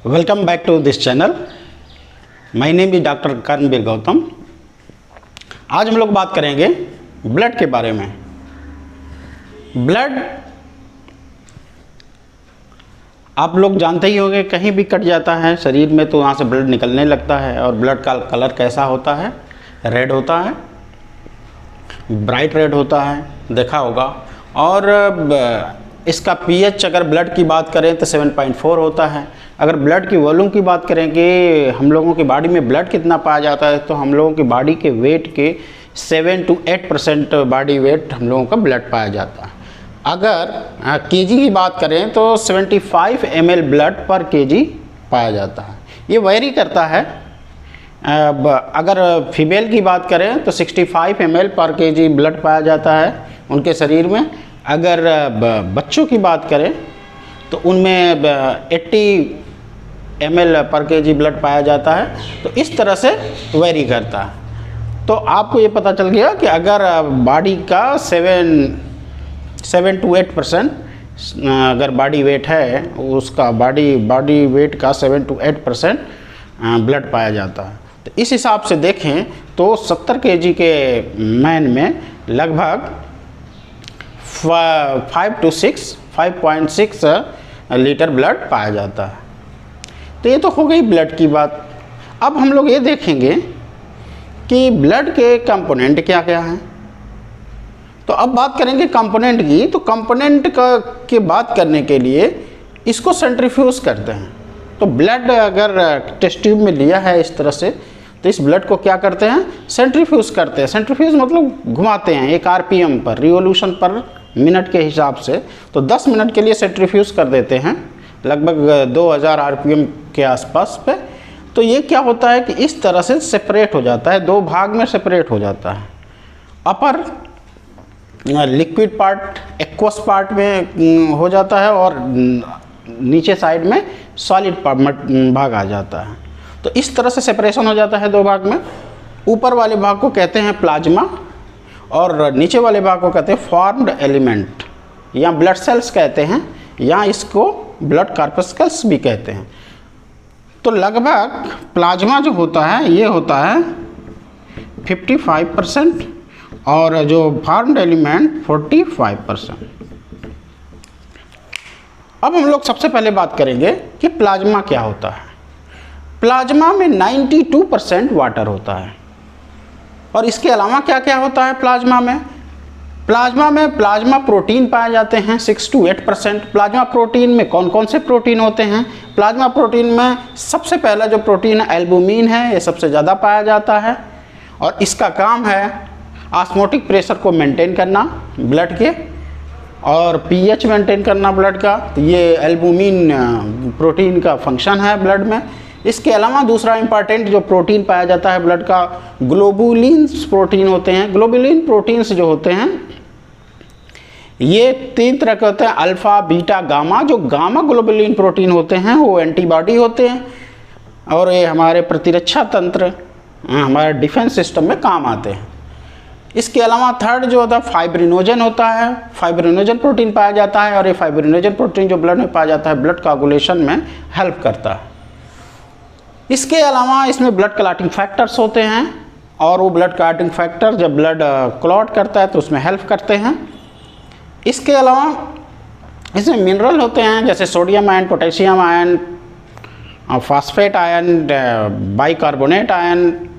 Welcome back to this channel. My name is doctor Karnveer Gautam. आज हम लोग बात करेंगे ब्लड के बारे में। ब्लड आप लोग जानते ही होंगे, कहीं भी कट जाता है शरीर में तो वहाँ से ब्लड निकलने लगता है। और ब्लड का कलर कैसा होता है? रेड होता है, ब्राइट रेड होता है, देखा होगा। और इसका पीएच अगर ब्लड की बात करें तो 7.4 होता है। अगर ब्लड की वॉल्यूम की बात करें कि हम लोगों की बॉडी में ब्लड कितना पाया जाता है, तो हम लोगों की बॉडी के वेट के 7 to 8% बॉडी वेट हम लोगों का ब्लड पाया जाता है। अगर केजी की बात करें तो 75 ml ब्लड पर केजी पाया जाता है। ये वेरी करता है। अगर फीमेल की बात करें तो 65 ml पर केजी ब्लड पाया जाता है उनके शरीर में। अगर बच्चों की बात करें तो उनमें 80 ml पर केजी ब्लड पाया जाता है। तो इस तरह से वेरी करता है। तो आपको ये पता चल गया कि अगर बॉडी का 7 to 8% अगर बॉडी वेट है, उसका बॉडी वेट का 7 to 8% ब्लड पाया जाता है। तो इस हिसाब से देखें तो 70 kg के मैन में लगभग 5.6 लीटर ब्लड पाया जाता है। तो ये तो हो गई ब्लड की बात। अब हम लोग ये देखेंगे कि ब्लड के कंपोनेंट क्या क्या हैं। तो अब बात करेंगे कंपोनेंट की। तो कंपोनेंट की बात करने के लिए इसको सेंट्रीफ्यूज करते हैं। तो ब्लड अगर टेस्ट ट्यूब में लिया है इस तरह से, तो इस ब्लड को क्या करते हैं? सेंट्रीफ्यूज करते हैं। सेंट्रीफ्यूज मतलब घुमाते हैं 1 RPM पर, रिवोल्यूशन पर मिनट के हिसाब से। तो 10 मिनट के लिए सेंट्रीफ्यूज कर देते हैं, लगभग 2000 RPM के आसपास पे। तो ये क्या होता है कि इस तरह से सेपरेट हो जाता है, 2 भाग में सेपरेट हो जाता है। अपर लिक्विड पार्ट एक्वस पार्ट में हो जाता है और नीचे साइड में सॉलिड भाग आ जाता है। तो इस तरह से सेपरेशन हो जाता है 2 भाग में। ऊपर वाले भाग को कहते हैं प्लाज्मा और नीचे वाले भाग को कहते हैं फॉर्म्ड एलिमेंट, या ब्लड सेल्स कहते हैं, या इसको ब्लड कॉर्पस्कल्स भी कहते हैं। तो लगभग प्लाज्मा जो होता है ये होता है 55% और जो फॉर्म्ड एलिमेंट 45%। अब हम लोग सबसे पहले बात करेंगे कि प्लाज्मा क्या होता है। प्लाज्मा में 92% वाटर होता है। और इसके अलावा क्या क्या होता है प्लाज्मा में? प्लाज्मा प्रोटीन पाए जाते हैं 6 to 8%। प्लाज्मा प्रोटीन में कौन कौन से प्रोटीन होते हैं? प्लाज्मा प्रोटीन में सबसे पहला जो प्रोटीन है एल्बुमिन है, ये सबसे ज़्यादा पाया जाता है। और इसका काम है ऑस्मोटिक प्रेशर को मेंटेन करना ब्लड के, और पीएच मेंटेन करना ब्लड का। तो ये एल्बुमिन प्रोटीन का फंक्शन है ब्लड में। इसके अलावा दूसरा इंपॉर्टेंट जो प्रोटीन पाया जाता है ब्लड का, ग्लोबुलिन्स प्रोटीन होते हैं। ग्लोबुलिन प्रोटीन्स जो होते हैं ये 3 तरह के होते हैं, अल्फ़ा, बीटा, गामा। जो गामा ग्लोबुलिन प्रोटीन होते हैं वो एंटीबॉडी होते हैं और ये हमारे प्रतिरक्षा तंत्र, हमारे डिफेंस सिस्टम में काम आते हैं। इसके अलावा थर्ड जो होता है फाइब्रिनोजन होता है। फाइब्रिनोजन प्रोटीन पाया जाता है और ये फाइब्रिनोजन प्रोटीन जो ब्लड में पाया जाता है ब्लड कोआगुलेशन में हेल्प करता है। इसके अलावा इसमें ब्लड क्लॉटिंग फैक्टर्स होते हैं और वो ब्लड क्लॉटिंग फैक्टर जब ब्लड क्लॉट करता है तो उसमें हेल्प करते हैं। इसके अलावा इसमें मिनरल होते हैं जैसे sodium ion, potassium ion, phosphate ion, bicarbonate ion,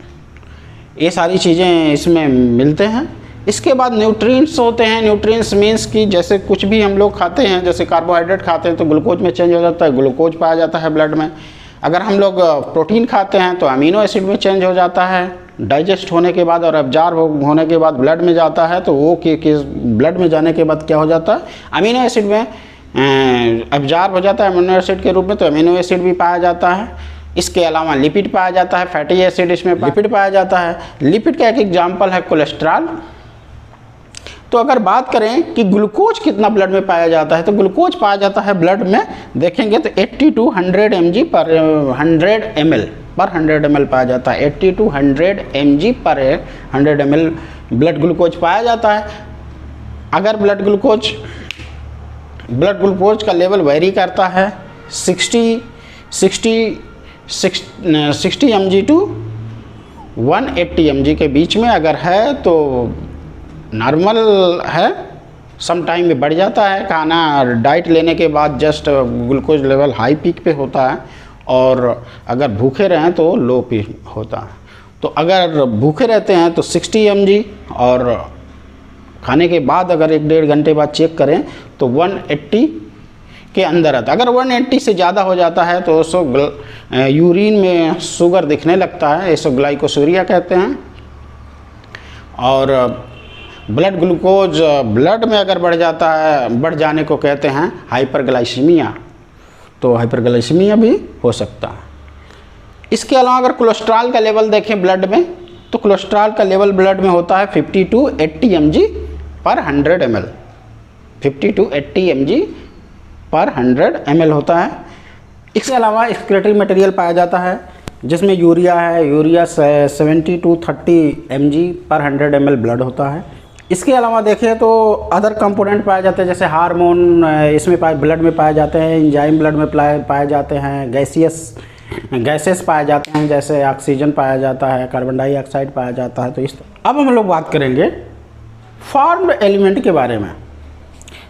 ये सारी चीज़ें इसमें मिलते हैं। इसके बाद न्यूट्रिएंट्स होते हैं। न्यूट्रिएंट्स मीन्स कि जैसे कुछ भी हम लोग खाते हैं, जैसे कार्बोहाइड्रेट खाते हैं तो ग्लूकोज में चेंज हो जाता है, ग्लूकोज पाया जाता है ब्लड में। अगर हम लोग प्रोटीन खाते हैं तो अमीनो एसिड में चेंज हो जाता है डाइजेस्ट होने के बाद, और एब्जॉर्ब होने के बाद ब्लड में जाता है। तो वो ब्लड में जाने के बाद क्या हो जाता है? अमीनो एसिड में एब्जॉर्ब हो जाता है अमीनो एसिड के रूप में। तो अमीनो एसिड भी पाया जाता है। इसके अलावा लिपिड पाया जाता है, फैटी एसिड इसमें लिपिड पाया जाता है। लिपिड का एक एग्जाम्पल है कोलेस्ट्रॉल। तो अगर बात करें कि ग्लूकोज कितना ब्लड में पाया जाता है, तो ग्लूकोज पाया जाता है ब्लड में देखेंगे तो 80 to 100 mg पर 100 ml पाया जाता है। 80 to 100 mg पर 100 ml ब्लड ग्लूकोज पाया जाता है। अगर ब्लड ग्लूकोज का लेवल वेरी करता है 60 60 mg टू 180 mg के बीच में अगर है तो नॉर्मल है, सम टाइम में बढ़ जाता है। खाना डाइट लेने के बाद just glucose level high peak पे होता है, और अगर भूखे रहें तो लो पीक होता है। तो अगर भूखे रहते हैं तो 60 mg, और खाने के बाद अगर 1-1.5 घंटे बाद चेक करें तो 180 के अंदर आता है। अगर 180 से ज़्यादा हो जाता है तो उसको यूरिन में शुगर दिखने लगता है, इसको ग्लाइकोसूरिया कहते हैं। और ब्लड ग्लूकोज ब्लड में अगर बढ़ जाता है, बढ़ जाने को कहते हैं हाइपरग्लाइसीमिया। तो हाइपरग्लाइसीमिया भी हो सकता है। इसके अलावा अगर कोलेस्ट्रॉल का लेवल देखें ब्लड में, तो कोलेस्ट्रॉल का लेवल ब्लड में होता है 50 to 80 mg पर 100 ml। 50 to 80 mg पर 100 ml होता है। इसके अलावा एक्सक्रीटरी मटेरियल पाया जाता है जिसमें यूरिया है। यूरिया 70 to 30 mg पर 100 ml ब्लड होता है। इसके अलावा देखें तो अदर कंपोनेंट पाए जाते हैं, जैसे हार्मोन इसमें ब्लड में पाए जाते हैं, एंजाइम ब्लड में पाए जाते हैं, गैसेस पाए जाते हैं, जैसे ऑक्सीजन पाया जाता है, कार्बन डाइऑक्साइड पाया जाता है। तो इस अब हम लोग बात करेंगे फॉर्म्ड एलिमेंट के बारे में।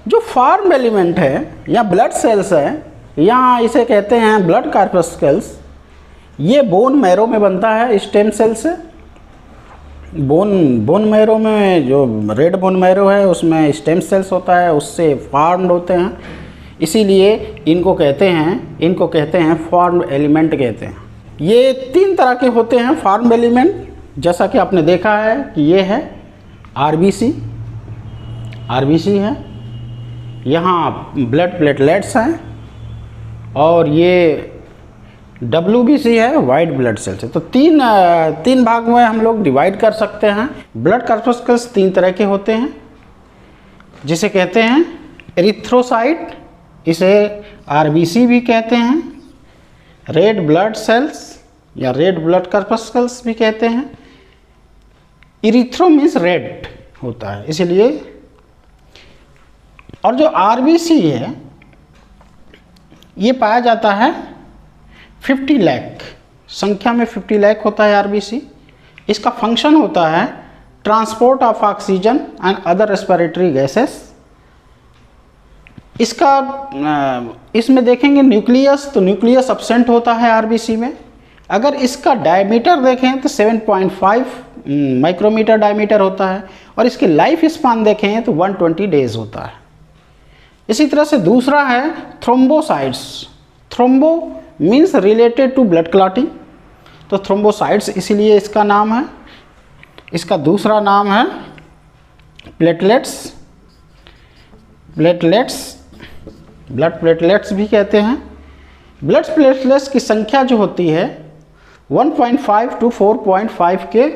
जो फॉर्म्ड एलिमेंट है या ब्लड सेल्स है, या इसे कहते हैं ब्लड कॉर्पस्कल्स, ये बोन मैरो में बनता है स्टेम सेल से। बोन मैरो में जो रेड बोन मैरो है उसमें स्टेम सेल्स होता है, उससे फॉर्म्ड होते हैं, इसीलिए इनको कहते हैं फॉर्म्ड एलिमेंट कहते हैं। ये 3 तरह के होते हैं फॉर्म्ड एलिमेंट, जैसा कि आपने देखा है कि ये है आरबीसी है, यहाँ ब्लड प्लेटलेट्स हैं, और ये WBC है, वाइट ब्लड सेल्स है। तो तीन भाग में हम लोग डिवाइड कर सकते हैं। ब्लड कॉर्पस्कल्स 3 तरह के होते हैं, जिसे कहते हैं एरिथ्रोसाइट, इसे आरबीसी भी कहते हैं, रेड ब्लड सेल्स या रेड ब्लड कॉर्पस्कल्स भी कहते हैं। इरिथ्रो मीन्स रेड होता है इसलिए। और जो आरबीसी है ये पाया जाता है 50 लाख संख्या में, 50 लाख होता है आरबीसी। इसका फंक्शन होता है transport of oxygen and other respiratory gases. इसमें देखेंगे न्यूक्लियस, तो न्यूक्लियस एब्सेंट होता है आरबीसी में। अगर इसका डायमीटर देखें तो 7.5 माइक्रोमीटर डायमीटर होता है, और इसकी लाइफ स्पान देखें तो 120 डेज होता है। इसी तरह से दूसरा है thrombocytes. Thrombo means related to blood clotting, तो थ्रोम्बोसाइट्स इसीलिए इसका नाम है। इसका दूसरा नाम है प्लेटलेट्स। ब्लड प्लेटलेट्स भी कहते हैं। ब्लड प्लेटलेट्स की संख्या जो होती है 1.5 to 4.5 के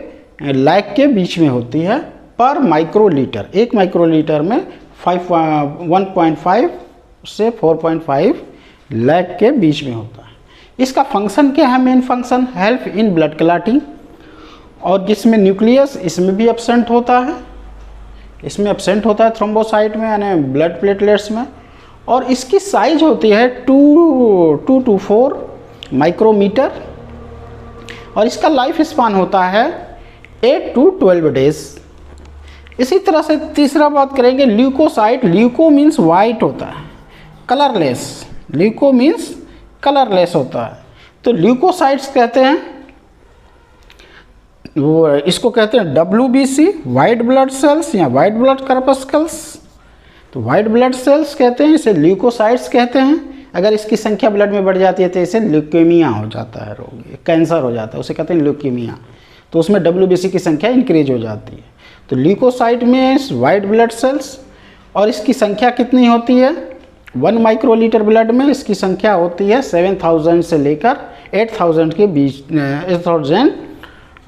लाख के बीच में होती है पर माइक्रोलीटर। 1 माइक्रोलीटर में 1.5 से 4.5 लाख के बीच में होता है। इसका फंक्शन क्या है? Main function help in blood clotting. और जिसमें न्यूक्लियस इसमें भी एब्सेंट होता है, इसमें एब्सेंट होता है थ्रोम्बोसाइट में यानी ब्लड प्लेटलेट्स में। और इसकी साइज होती है 2 to 4 माइक्रोमीटर, और इसका लाइफ स्पान होता है 8 to 12 डेज। इसी तरह से तीसरा बात करेंगे ल्यूकोसाइट। ल्यूको मीन्स वाइट होता है, कलरलेस। ल्यूको मीन्स कलरलेस होता है, तो ल्यूकोसाइट्स कहते हैं, वो इसको कहते हैं WBC, वाइट ब्लड सेल्स या वाइट ब्लड कॉर्पस्कल्स। तो वाइट ब्लड सेल्स कहते हैं, इसे ल्यूकोसाइट्स कहते हैं। अगर इसकी संख्या ब्लड में बढ़ जाती है तो इसे ल्यूकेमिया हो जाता है, रोग, कैंसर हो जाता है, उसे कहते हैं ल्यूकेमिया। तो उसमें WBC की संख्या इंक्रीज हो जाती है। तो ल्यूकोसाइट में वाइट ब्लड सेल्स, और इसकी संख्या कितनी होती है? 1 माइक्रोलीटर ब्लड में इसकी संख्या होती है 7000 से लेकर 8000 के बीच,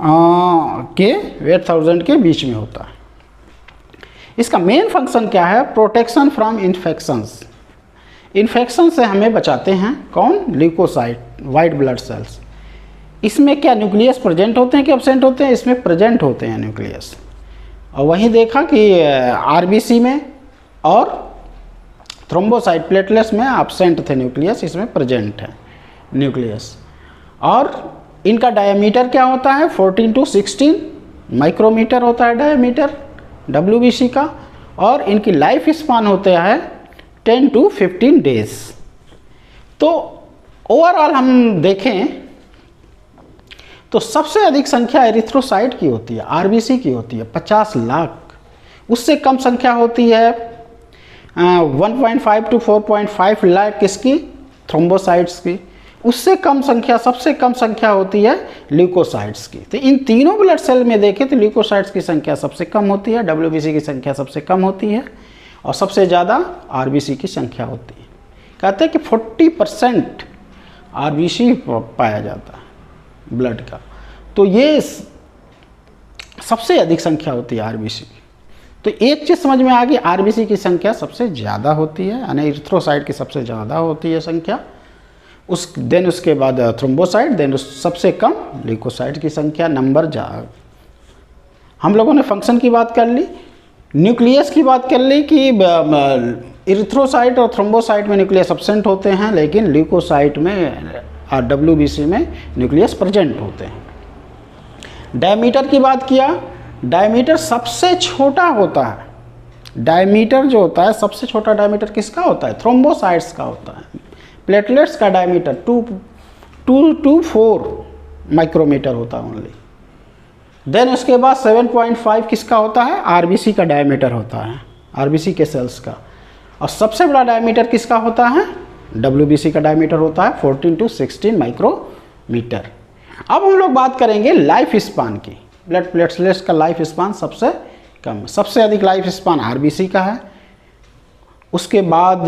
8000 के बीच में होता है। इसका मेन फंक्शन क्या है? Protection from infections. इन्फेक्शन से हमें बचाते हैं कौन? Leucocyte, white blood cells. इसमें क्या न्यूक्लियस प्रेजेंट होते हैं कि एब्सेंट होते हैं? इसमें प्रेजेंट होते हैं न्यूक्लियस। और वहीं देखा कि आरबीसी में और थ्रोम्बोसाइट प्लेटलेट्स में एब्सेंट थे न्यूक्लियस, इसमें प्रेजेंट है। न्यूक्लियस। और इनका डायमीटर क्या होता है, 14 to 16 माइक्रोमीटर होता है डायमीटर WBC का। और इनकी लाइफ स्पान होते हैं 10 to 15 डेज। तो ओवरऑल हम देखें तो सबसे अधिक संख्या एरिथ्रोसाइट की होती है, RBC की होती है 50 लाख। उससे कम संख्या होती है 1.5 to 4.5 लाख किसकी, थ्रोम्बोसाइट्स की। उससे कम संख्या, सबसे कम संख्या होती है ल्यूकोसाइट्स की। तो इन तीनों ब्लड सेल में देखें तो ल्यूकोसाइट्स की संख्या सबसे कम होती है, WBC की संख्या सबसे कम होती है और सबसे ज़्यादा RBC की संख्या होती है। कहते हैं कि 40% RBC पाया जाता है ब्लड का। तो ये सबसे अधिक संख्या होती है RBC की। तो एक चीज़ समझ में आ गई, RBC की संख्या सबसे ज़्यादा होती है, यानी एरिथ्रोसाइट की सबसे ज़्यादा होती है संख्या। देन उसके बाद थ्रोम्बोसाइट, देन सबसे कम ल्यूकोसाइट की संख्या नंबर हम लोगों ने फंक्शन की बात कर ली, न्यूक्लियस की बात कर ली कि एरिथ्रोसाइट और थ्रोम्बोसाइट में न्यूक्लियस एब्सेंट होते हैं, लेकिन ल्यूकोसाइट में और WBC में न्यूक्लियस प्रेजेंट होते हैं। डायमीटर की बात किया, डायमीटर सबसे छोटा होता है। डायमीटर जो होता है सबसे छोटा डायमीटर किसका होता है, थ्रोम्बोसाइट्स का होता है। प्लेटलेट्स का डायमीटर 2 to 4 माइक्रोमीटर होता है ओनली। देन उसके बाद 7.5 किसका होता है, RBC का डायमीटर होता है, RBC के सेल्स का। और सबसे बड़ा डायमीटर किसका होता है, WBC का डायमीटर होता है 14 to 16 माइक्रोमीटर। अब हम लोग बात करेंगे लाइफ स्पान की। ब्लड प्लेटलेट्स का लाइफ स्पान सबसे कम, सबसे अधिक लाइफ स्पान RBC का है। उसके बाद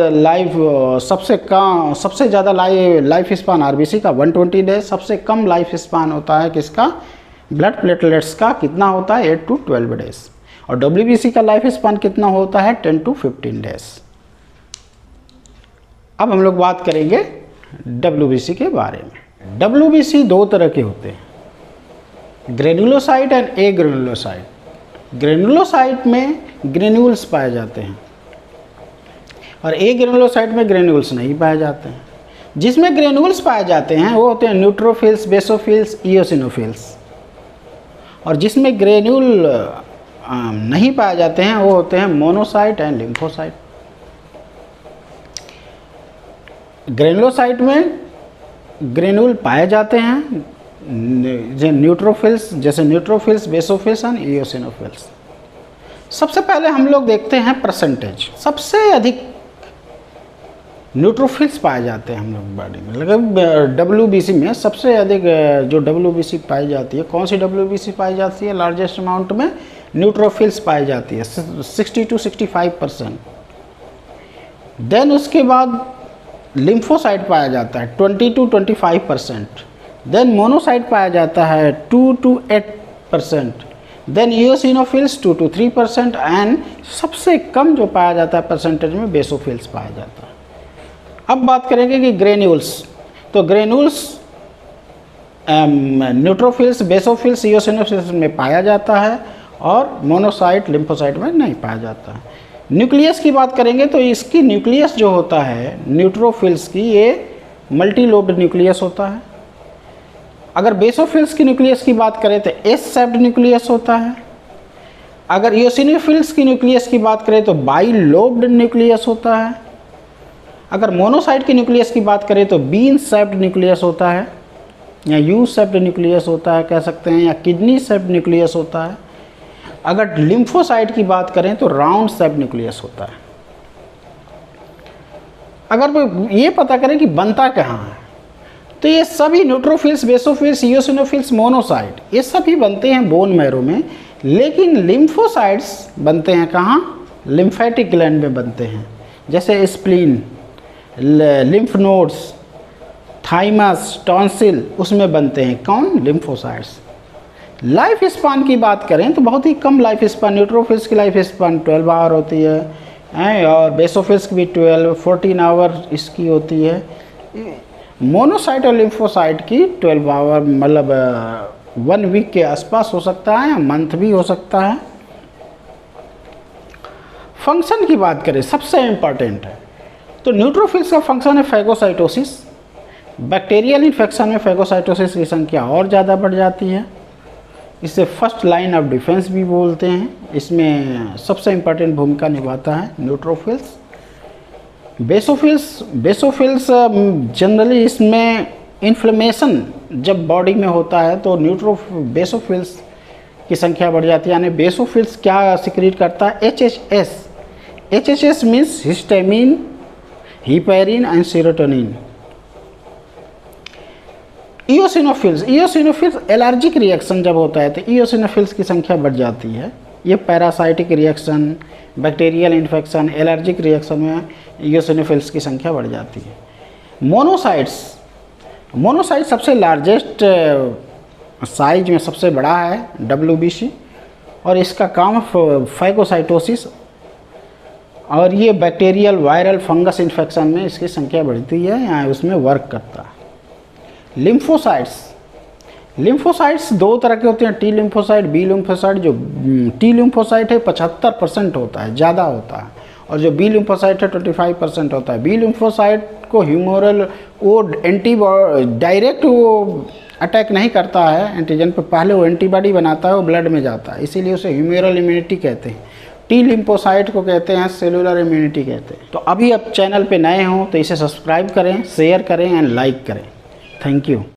सबसे ज़्यादा लाइफ स्पान RBC का 120 डेज। सबसे कम लाइफ स्पान होता है किसका, ब्लड प्लेटलेट्स का। कितना होता है, 8 to 12 डेज। और WBC का लाइफ स्पान कितना होता है, 10 to 15 डेज। अब हम लोग बात करेंगे WBC के बारे में। WBC दो तरह के होते हैं, ग्रेनुलोसाइट एंड एग्रेनुलोसाइट। ग्रेनुलोसाइट में ग्रेन्यूल्स पाए जाते हैं और एग्रेनुलोसाइट में ग्रेन्यूल्स नहीं पाए जाते हैं। जिसमें ग्रेन्यूल्स पाए जाते हैं वो होते हैं न्यूट्रोफिल्स, बेसोफिल्स, इओसिनोफिल्स। और जिसमें ग्रेन्यूल नहीं पाए जाते हैं वो होते हैं मोनोसाइट एंड लिम्फोसाइट। ग्रेनुलोसाइट में ग्रेन्यूल पाए जाते हैं न्यूट्रोफिल्स, जैसे न्यूट्रोफिल्स, बेसोफिल्स एंड इओसिनोफिल्स। सबसे पहले हम लोग देखते हैं परसेंटेज। सबसे अधिक न्यूट्रोफिल्स पाए जाते हैं हम लोग बॉडी में, लगभग WBC में सबसे अधिक जो WBC पाई जाती है, कौन सी WBC पाई जाती है, लार्जेस्ट अमाउंट में न्यूट्रोफिल्स पाई जाती है 60 to 65%। देन उसके बाद लिम्फोसाइट पाया जाता है 20 to 25%। देन मोनोसाइट पाया जाता है 2 to 8%। Then eosinophils 2 to 3% and सबसे कम जो पाया जाता है परसेंटेज में बेसोफिल्स पाया जाता है। अब बात करेंगे कि ग्रेन्यूल्स। तो ग्रेन्यूल्स न्यूट्रोफिल्स, बेसोफिल्स, इओसिनोफिल्स में पाया जाता है और मोनोसाइट, लिम्फोसाइट में नहीं पाया जाता है। न्यूक्लियस की बात करेंगे तो इसकी न्यूक्लियस जो होता है न्यूट्रोफिल्स की, ये मल्टी लोब्ड न्यूक्लियस होता है। अगर बेसोफिल्स की न्यूक्लियस की बात करें तो एस शेप्ड न्यूक्लियस होता है। अगर इओसिनोफिल्स की न्यूक्लियस की बात करें तो बाई लोब्ड न्यूक्लियस होता है। अगर मोनोसाइट की न्यूक्लियस की बात करें तो बीन शेप्ड न्यूक्लियस होता है, या यू शेप्ड न्यूक्लियस होता है कह सकते हैं, या किडनी शेप्ड न्यूक्लियस होता है। अगर लिम्फोसाइट की बात करें तो राउंड शेप्ड न्यूक्लियस होता है। अगर ये पता करें कि बनता कहाँ है, तो ये सभी न्यूट्रोफिल्स, बेसोफिल्स, इओसिनोफिल्स, मोनोसाइट ये सभी बनते हैं बोन मैरो में। लेकिन लिम्फोसाइट्स बनते हैं कहाँ, लिम्फेटिक ग्लैंड में बनते हैं, जैसे spleen, lymph nodes, thymus, tonsil, उसमें बनते हैं कौन, लिम्फोसाइट्स। लाइफ स्पान की बात करें तो बहुत ही कम लाइफ स्पान, न्यूट्रोफिल्स की लाइफ स्पान 12 आवर होती है और बेसोफिल्स की भी 14 आवर इसकी होती है। मोनोसाइट और लिम्फोसाइट की 12 आवर, मतलब 1 वीक के आसपास हो सकता है या मंथ भी हो सकता है। फंक्शन की बात करें सबसे इम्पॉर्टेंट है तो न्यूट्रोफिल्स का फंक्शन है फैगोसाइटोसिस। बैक्टीरियल इन्फेक्शन में फेगोसाइटोसिस की संख्या और ज़्यादा बढ़ जाती है। इसे फर्स्ट लाइन ऑफ डिफेंस भी बोलते हैं। इसमें सबसे इम्पॉर्टेंट भूमिका निभाता है न्यूट्रोफिल्स। बेसोफिल्स जनरली इसमें इन्फ्लेमेशन जब बॉडी में होता है तो बेसोफिल्स की संख्या बढ़ जाती है। यानी बेसोफिल्स क्या सिक्रीट करता है? HHS means histamine, heparin and serotonin. Eosinophils allergic reaction जब होता है तो इओसिनोफिल्स की संख्या बढ़ जाती है। ये parasitic reaction, bacterial infection, allergic reaction में इओसिनोफिल्स की संख्या बढ़ जाती है। मोनोसाइट्स सबसे लार्जेस्ट साइज में सबसे बड़ा है WBC, और इसका काम फैगोसाइटोसिस, और ये बैक्टीरियल, वायरल, फंगस इन्फेक्शन में इसकी संख्या बढ़ती है, यहाँ उसमें वर्क करता है। लिम्फोसाइट्स दो तरह के होते हैं, T लिम्फोसाइट, B लिम्फोसाइट। जो T लिम्फोसाइट है 75% होता है, ज़्यादा होता है, और जो B लिम्फोसाइट है 25% होता है। B लिम्फोसाइट को ह्यूमोरल वो डायरेक्ट वो अटैक नहीं करता है एंटीजन पर, पहले वो एंटीबॉडी बनाता है, वो ब्लड में जाता है, इसीलिए उसे ह्यूमोरल इम्यूनिटी कहते हैं। T लिम्फोसाइट को कहते हैं सेलुलर इम्यूनिटी कहते हैं। तो अभी आप चैनल पे नए हों तो इसे सब्सक्राइब करें, शेयर करें एंड लाइक करें। Thank you.